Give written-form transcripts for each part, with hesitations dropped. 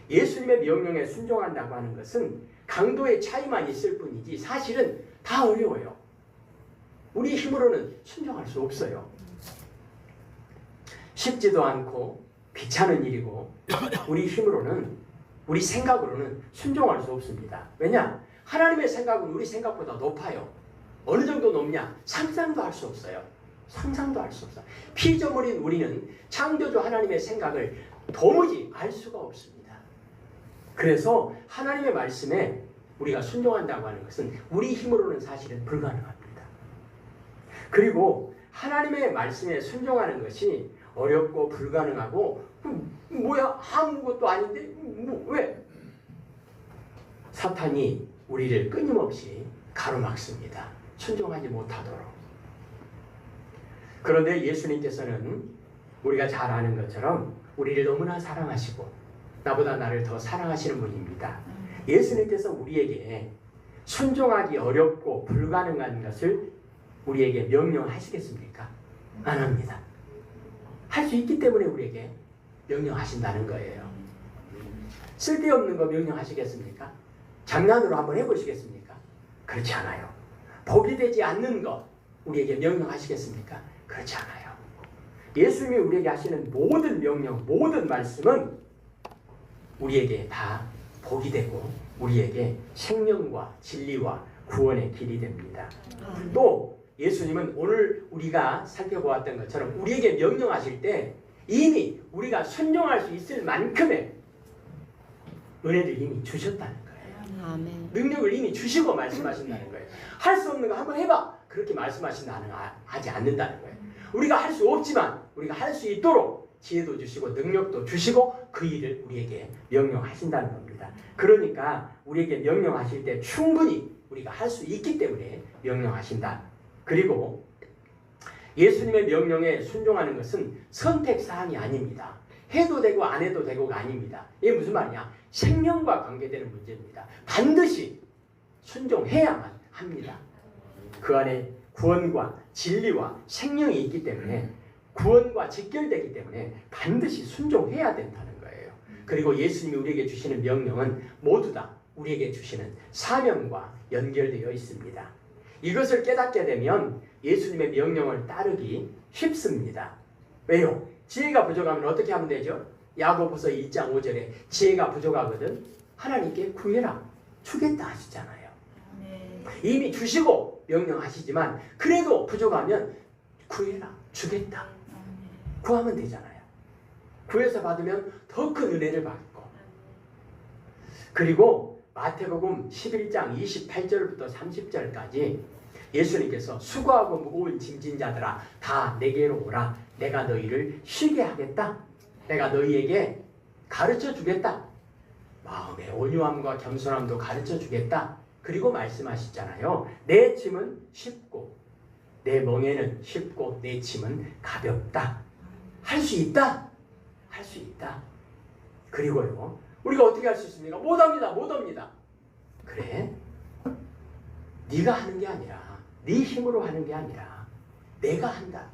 예수님의 명령에 순종한다고 하는 것은 강도의 차이만 있을 뿐이지 사실은 다 어려워요. 우리 힘으로는 순종할 수 없어요. 쉽지도 않고 귀찮은 일이고 우리 힘으로는, 우리 생각으로는 순종할 수 없습니다. 왜냐? 하나님의 생각은 우리 생각보다 높아요. 어느 정도 높냐? 상상도 할 수 없어요. 상상도 할 수 없어요. 피조물인 우리는 창조주 하나님의 생각을 도무지 알 수가 없습니다. 그래서 하나님의 말씀에 우리가 순종한다고 하는 것은 우리 힘으로는 사실은 불가능합니다. 그리고 하나님의 말씀에 순종하는 것이 어렵고 불가능하고 뭐야? 아무것도 아닌데 왜? 사탄이 우리를 끊임없이 가로막습니다. 순종하지 못하도록. 그런데 예수님께서는 우리가 잘 아는 것처럼 우리를 너무나 사랑하시고 나보다 나를 더 사랑하시는 분입니다. 예수님께서 우리에게 순종하기 어렵고 불가능한 것을 우리에게 명령하시겠습니까? 안 합니다. 할 수 있기 때문에 우리에게 명령하신다는 거예요. 쓸데없는 거 명령하시겠습니까? 장난으로 한번 해보시겠습니까? 그렇지 않아요. 복이 되지 않는 거 우리에게 명령하시겠습니까? 그렇지 않아요. 예수님이 우리에게 하시는 모든 명령, 모든 말씀은 우리에게 다 복이 되고 우리에게 생명과 진리와 구원의 길이 됩니다. 또 예수님은 오늘 우리가 살펴보았던 것처럼 우리에게 명령하실 때 이미 우리가 순종할 수 있을 만큼의 은혜를 이미 주셨다는 거예요. 아멘. 능력을 이미 주시고 말씀하신다는 거예요. 할 수 없는 거 한번 해봐. 그렇게 말씀하신다는 하지 않는다는 거예요. 우리가 할 수 없지만 우리가 할 수 있도록 지혜도 주시고 능력도 주시고 그 일을 우리에게 명령하신다는 겁니다. 그러니까 우리에게 명령하실 때 충분히 우리가 할 수 있기 때문에 명령하신다. 그리고 예수님의 명령에 순종하는 것은 선택사항이 아닙니다. 해도 되고 안 해도 되고가 아닙니다. 이게 무슨 말이냐? 생명과 관계되는 문제입니다. 반드시 순종해야만 합니다. 그 안에 구원과 진리와 생명이 있기 때문에 구원과 직결되기 때문에 반드시 순종해야 된다는 거예요. 그리고 예수님이 우리에게 주시는 명령은 모두 다 우리에게 주시는 사명과 연결되어 있습니다. 이것을 깨닫게 되면 예수님의 명령을 따르기 쉽습니다. 왜요? 지혜가 부족하면 어떻게 하면 되죠? 야고보서 1장 5절에 지혜가 부족하거든 하나님께 구해라. 주겠다 하시잖아요. 이미 주시고 명령하시지만 그래도 부족하면 구해라. 주겠다. 구하면 되잖아요. 구해서 받으면 더 큰 은혜를 받고. 그리고 마태복음 11장 28절부터 30절까지 예수님께서 수고하고 무거운 짐진 자들아 다 내게로 오라. 내가 너희를 쉬게 하겠다. 내가 너희에게 가르쳐 주겠다. 마음의 온유함과 겸손함도 가르쳐 주겠다. 그리고 말씀하시잖아요. 내 짐은 쉽고 내 멍에는 쉽고 내 짐은 가볍다. 할 수 있다. 할 수 있다. 그리고요. 우리가 어떻게 할 수 있습니까? 못합니다. 못합니다. 그래? 네가 하는 게 아니라 네 힘으로 하는 게 아니라 내가 한다.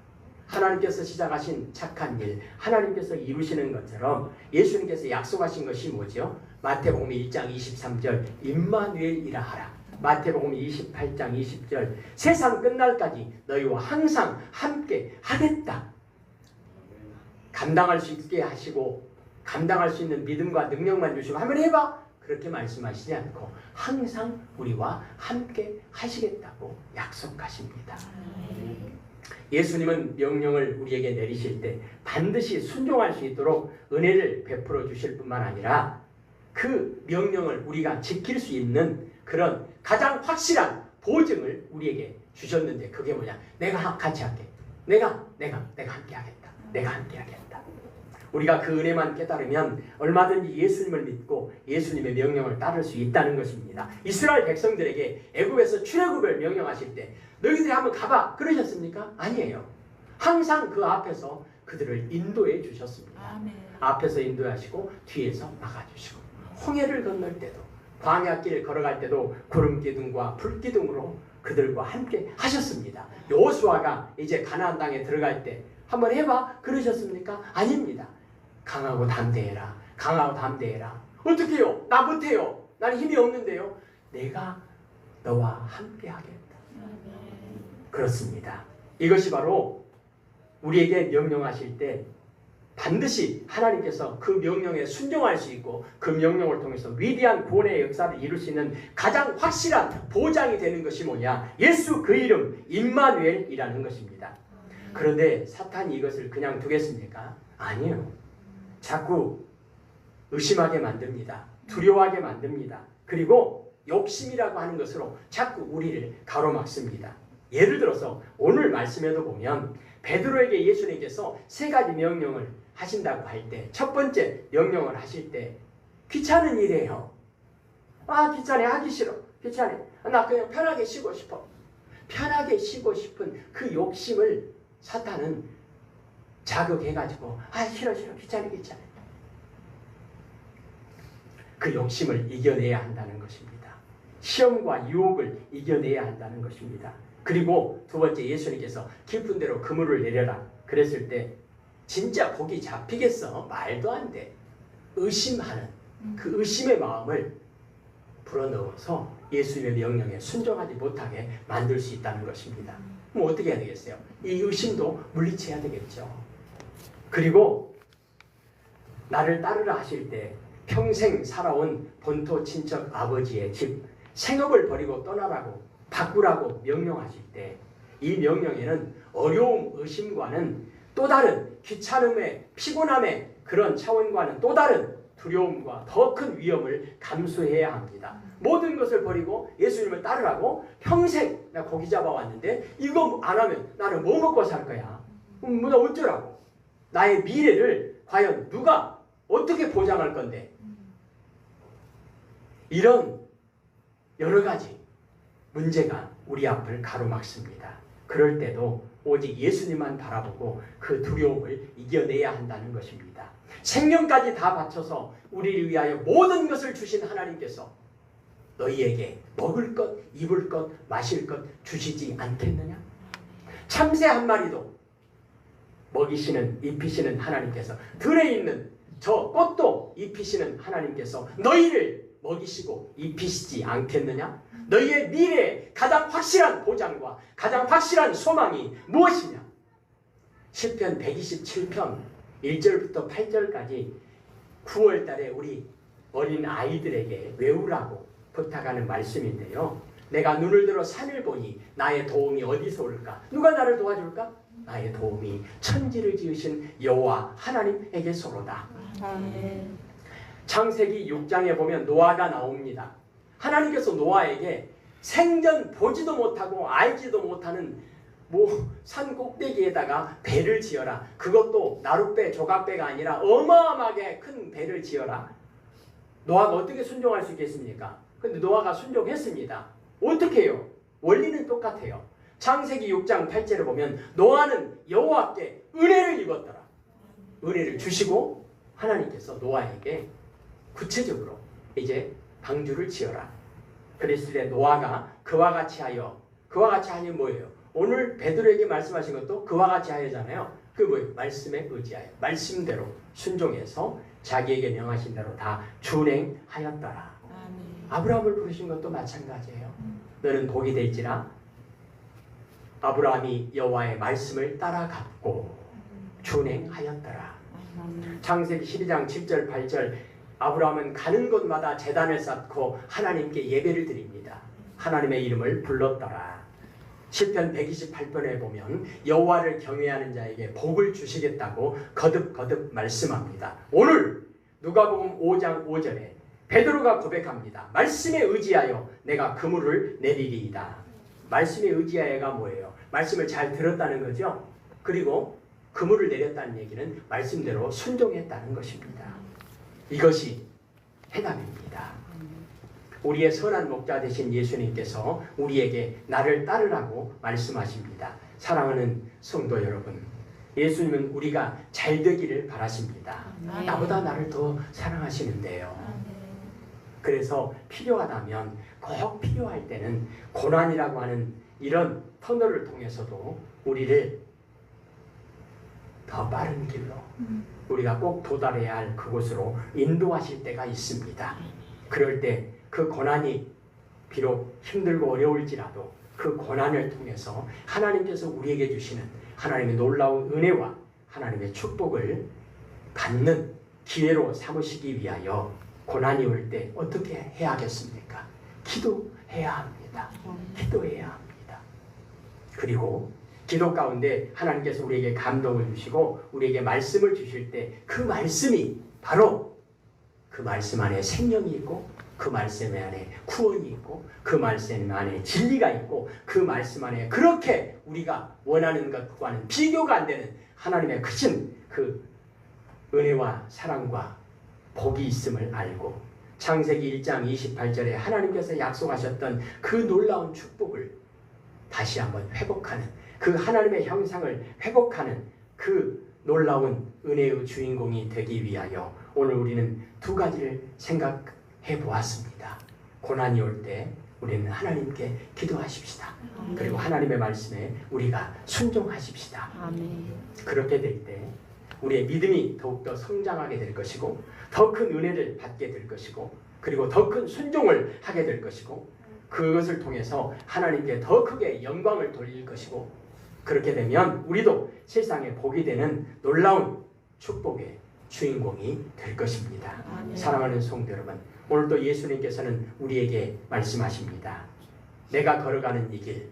하나님께서 시작하신 착한 일, 하나님께서 이루시는 것처럼 예수님께서 약속하신 것이 뭐죠? 마태복음 1장 23절 임마누엘이라 하라. 마태복음 28장 20절 세상 끝날까지 너희와 항상 함께 하겠다. 감당할 수 있게 하시고 감당할 수 있는 믿음과 능력만 주시고 한번 해봐. 그렇게 말씀하시지 않고 항상 우리와 함께 하시겠다고 약속하십니다. 예수님은 명령을 우리에게 내리실 때 반드시 순종할 수 있도록 은혜를 베풀어 주실 뿐만 아니라 그 명령을 우리가 지킬 수 있는 그런 가장 확실한 보증을 우리에게 주셨는데 그게 뭐냐? 내가 같이 할게. 내가 함께 하겠다. 내가 함께 하겠다. 우리가 그 은혜만 깨달으면 얼마든지 예수님을 믿고 예수님의 명령을 따를 수 있다는 것입니다. 이스라엘 백성들에게 애굽에서 출애굽을 명령하실 때 너희들이 한번 가봐 그러셨습니까? 아니에요. 항상 그 앞에서 그들을 인도해 주셨습니다. 아멘. 앞에서 인도하시고 뒤에서 막아주시고 홍해를 건널 때도 광야길 걸어갈 때도 구름기둥과 불기둥으로 그들과 함께 하셨습니다. 여호수아가 이제 가나안 땅에 들어갈 때 한번 해봐 그러셨습니까? 아닙니다. 강하고 담대해라. 강하고 담대해라. 어떻게 해요? 나 못해요. 나는 힘이 없는데요. 내가 너와 함께 하겠다. 그렇습니다. 이것이 바로 우리에게 명령하실 때 반드시 하나님께서 그 명령에 순종할 수 있고 그 명령을 통해서 위대한 구원의 역사를 이룰 수 있는 가장 확실한 보장이 되는 것이 뭐냐? 예수 그 이름 임마누엘이라는 것입니다. 그런데 사탄이 이것을 그냥 두겠습니까? 아니에요. 자꾸 의심하게 만듭니다. 두려워하게 만듭니다. 그리고 욕심이라고 하는 것으로 자꾸 우리를 가로막습니다. 예를 들어서 오늘 말씀에도 보면 베드로에게 예수님께서 세 가지 명령을 하신다고 할 때 첫 번째 명령을 하실 때 귀찮은 일이에요. 귀찮아, 하기 싫어. 귀찮아. 나 그냥 편하게 쉬고 싶어. 편하게 쉬고 싶은 그 욕심을 사탄은 자극해가지고 싫어 귀찮아. 그 욕심을 이겨내야 한다는 것입니다. 시험과 유혹을 이겨내야 한다는 것입니다. 그리고 두 번째 예수님께서 깊은 데로 그물을 내려라 그랬을 때 진짜 고기 잡히겠어? 말도 안 돼. 의심하는 그 의심의 마음을 불어넣어서 예수님의 명령에 순종하지 못하게 만들 수 있다는 것입니다. 그럼 어떻게 해야 되겠어요? 이 의심도 물리쳐야 되겠죠. 그리고 나를 따르라 하실 때 평생 살아온 본토 친척 아버지의 집 생업을 버리고 떠나라고 바꾸라고 명령하실 때 이 명령에는 어려움, 의심과는 또 다른 귀찮음의 피곤함의 그런 차원과는 또 다른 두려움과 더 큰 위험을 감수해야 합니다. 모든 것을 버리고 예수님을 따르라고 평생 나 고기 잡아왔는데 이거 안 하면 나는 뭐 먹고 살 거야? 나 어쩌라고? 나의 미래를 과연 누가 어떻게 보장할 건데? 이런 여러 가지 문제가 우리 앞을 가로막습니다. 그럴 때도 오직 예수님만 바라보고 그 두려움을 이겨내야 한다는 것입니다. 생명까지 다 바쳐서 우리를 위하여 모든 것을 주신 하나님께서 너희에게 먹을 것, 입을 것, 마실 것 주시지 않겠느냐? 참새 한 마리도 먹이시는, 입히시는 하나님께서 들에 있는 저 꽃도 입히시는 하나님께서 너희를 먹이시고 입히시지 않겠느냐? 너희의 미래의 가장 확실한 보장과 가장 확실한 소망이 무엇이냐? 시편 127편 1절부터 8절까지 9월달에 우리 어린 아이들에게 외우라고 부탁하는 말씀인데요. 내가 눈을 들어 산을 보니 나의 도움이 어디서 올까? 누가 나를 도와줄까? 나의 도움이 천지를 지으신 여호와 하나님에게서로다. 창세기 6장에 보면 노아가 나옵니다. 하나님께서 노아에게 생전 보지도 못하고 알지도 못하는 산 꼭대기에다가 배를 지어라. 그것도 나룻배, 조각배가 아니라 어마어마하게 큰 배를 지어라. 노아가 어떻게 순종할 수 있겠습니까? 근데 노아가 순종했습니다. 어떻게 해요? 원리는 똑같아요. 창세기 6장 8절에 보면 노아는 여호와께 은혜를 입었더라. 은혜를 주시고 하나님께서 노아에게 구체적으로 이제 방주를 지어라. 그랬을 때 노아가 그와 같이 하니 뭐예요? 오늘 베드로에게 말씀하신 것도 그와 같이 하여잖아요. 그 뭐예요? 말씀에 의지하여 말씀대로 순종해서 자기에게 명하신 대로 다 준행하였더라. 아브라함을 부르신 것도 마찬가지예요. 너는 복이 될지라. 아브라함이 여호와의 말씀을 따라갔고 준행하였더라. 창세기 12장 7절 8절 아브라함은 가는 곳마다 제단을 쌓고 하나님께 예배를 드립니다. 하나님의 이름을 불렀더라. 시편 128편에 보면 여호와를 경외하는 자에게 복을 주시겠다고 거듭거듭 말씀합니다. 오늘 누가복음 5장 5절에 베드로가 고백합니다. 말씀에 의지하여 내가 그물을 내리리이다. 말씀에 의지하여가 뭐예요? 말씀을 잘 들었다는 거죠. 그리고 그물을 내렸다는 얘기는 말씀대로 순종했다는 것입니다. 이것이 해답입니다. 우리의 선한 목자 되신 예수님께서 우리에게 나를 따르라고 말씀하십니다. 사랑하는 성도 여러분, 예수님은 우리가 잘 되기를 바라십니다. 나보다 나를 더 사랑하시는데요. 그래서 필요하다면 꼭 필요할 때는 고난이라고 하는 이런 터널을 통해서도 우리를 더 빠른 길로 우리가 꼭 도달해야 할 그곳으로 인도하실 때가 있습니다. 그럴 때 그 고난이 비록 힘들고 어려울지라도 그 고난을 통해서 하나님께서 우리에게 주시는 하나님의 놀라운 은혜와 하나님의 축복을 받는 기회로 삼으시기 위하여 고난이 올 때 어떻게 해야겠습니까? 기도해야 합니다. 기도해야 합니다. 그리고 기도 가운데 하나님께서 우리에게 감동을 주시고 우리에게 말씀을 주실 때 그 말씀이 바로 그 말씀 안에 생명이 있고 그 말씀 안에 구원이 있고 그 말씀 안에 진리가 있고 그 말씀 안에 그렇게 우리가 원하는 것과는 비교가 안 되는 하나님의 크신 그 은혜와 사랑과 복이 있음을 알고 창세기 1장 28절에 하나님께서 약속하셨던 그 놀라운 축복을 다시 한번 회복하는 그 하나님의 형상을 회복하는 그 놀라운 은혜의 주인공이 되기 위하여 오늘 우리는 두 가지를 생각해 보았습니다. 고난이 올 때 우리는 하나님께 기도하십시다. 그리고 하나님의 말씀에 우리가 순종하십시다. 그렇게 될 때 우리의 믿음이 더욱더 성장하게 될 것이고 더 큰 은혜를 받게 될 것이고 그리고 더 큰 순종을 하게 될 것이고 그것을 통해서 하나님께 더 크게 영광을 돌릴 것이고 그렇게 되면 우리도 세상에 복이 되는 놀라운 축복의 주인공이 될 것입니다. 사랑하는 성도 여러분, 오늘도 예수님께서는 우리에게 말씀하십니다. 내가 걸어가는 이 길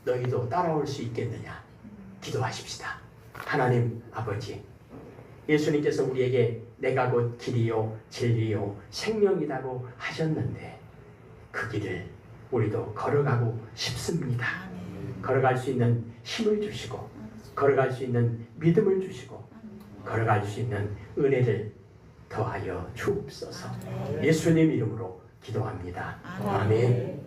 너희도 따라올 수 있겠느냐? 기도하십시다. 하나님 아버지, 예수님께서 우리에게 내가 곧 길이요 진리요 생명이라고 하셨는데 그 길을 우리도 걸어가고 싶습니다. 걸어갈 수 있는 힘을 주시고 걸어갈 수 있는 믿음을 주시고 걸어갈 수 있는 은혜를 더하여 주옵소서. 예수님 이름으로 기도합니다. 아멘.